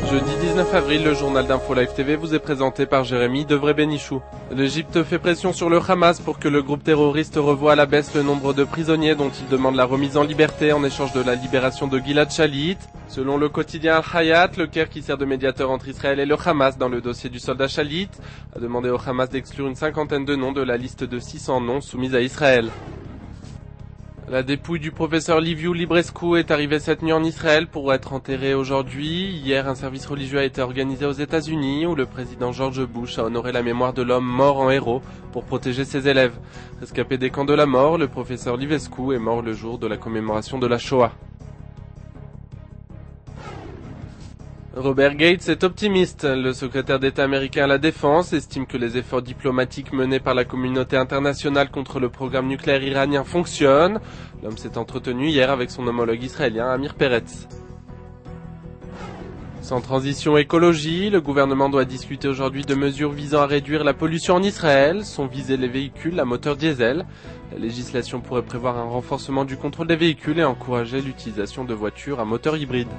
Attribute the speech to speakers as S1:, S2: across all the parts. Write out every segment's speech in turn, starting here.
S1: Jeudi 19 avril, le journal d'Info Live TV vous est présenté par Jérémy Devray-Bénichou. L'Égypte fait pression sur le Hamas pour que le groupe terroriste revoie à la baisse le nombre de prisonniers dont il demande la remise en liberté en échange de la libération de Gilad Shalit. Selon le quotidien Al-Hayat, le Caire, qui sert de médiateur entre Israël et le Hamas dans le dossier du soldat Shalit, a demandé au Hamas d'exclure une cinquantaine de noms de la liste de 600 noms soumis à Israël. La dépouille du professeur Liviu Librescu est arrivée cette nuit en Israël pour être enterrée aujourd'hui. Hier, un service religieux a été organisé aux États-Unis où le président George Bush a honoré la mémoire de l'homme mort en héros pour protéger ses élèves. Rescapé des camps de la mort, le professeur Librescu est mort le jour de la commémoration de la Shoah. Robert Gates est optimiste. Le secrétaire d'État américain à la Défense estime que les efforts diplomatiques menés par la communauté internationale contre le programme nucléaire iranien fonctionnent. L'homme s'est entretenu hier avec son homologue israélien Amir Peretz. Sans transition écologie, le gouvernement doit discuter aujourd'hui de mesures visant à réduire la pollution en Israël. Sont visés les véhicules à moteur diesel. La législation pourrait prévoir un renforcement du contrôle des véhicules et encourager l'utilisation de voitures à moteur hybride.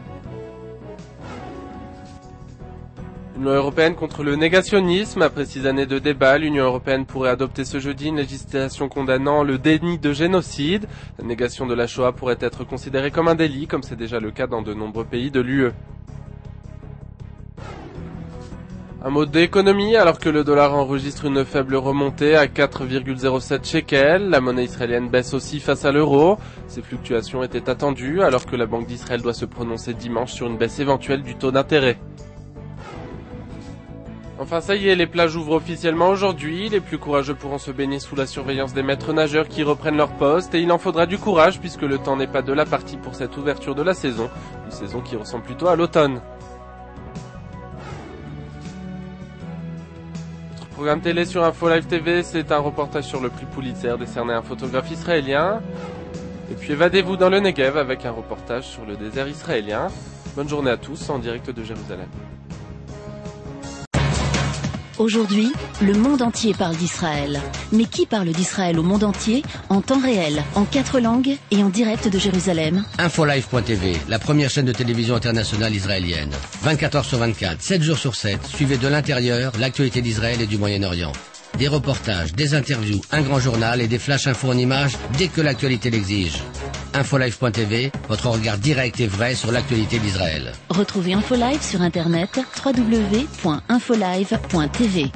S1: Une loi européenne contre le négationnisme. Après 6 années de débat, l'Union européenne pourrait adopter ce jeudi une législation condamnant le déni de génocide. La négation de la Shoah pourrait être considérée comme un délit, comme c'est déjà le cas dans de nombreux pays de l'UE. Un mot d'économie, alors que le dollar enregistre une faible remontée à 4,07 shekels, la monnaie israélienne baisse aussi face à l'euro. Ces fluctuations étaient attendues, alors que la Banque d'Israël doit se prononcer dimanche sur une baisse éventuelle du taux d'intérêt. Enfin ça y est, les plages ouvrent officiellement aujourd'hui. Les plus courageux pourront se baigner sous la surveillance des maîtres nageurs qui reprennent leur poste. Et il en faudra du courage puisque le temps n'est pas de la partie pour cette ouverture de la saison. Une saison qui ressemble plutôt à l'automne. Notre programme télé sur Info Live TV, c'est un reportage sur le prix Pulitzer décerné à un photographe israélien. Et puis évadez-vous dans le Negev avec un reportage sur le désert israélien. Bonne journée à tous en direct de Jérusalem.
S2: Aujourd'hui, le monde entier parle d'Israël. Mais qui parle d'Israël au monde entier, en temps réel, en 4 langues et en direct de Jérusalem?
S3: Infolive.tv, la première chaîne de télévision internationale israélienne. 24 heures sur 24, 7 jours sur 7, suivez de l'intérieur l'actualité d'Israël et du Moyen-Orient. Des reportages, des interviews, un grand journal et des flash infos en images dès que l'actualité l'exige. Infolive.tv, votre regard direct et vrai sur l'actualité d'Israël.
S2: Retrouvez Infolive sur internet www.infolive.tv.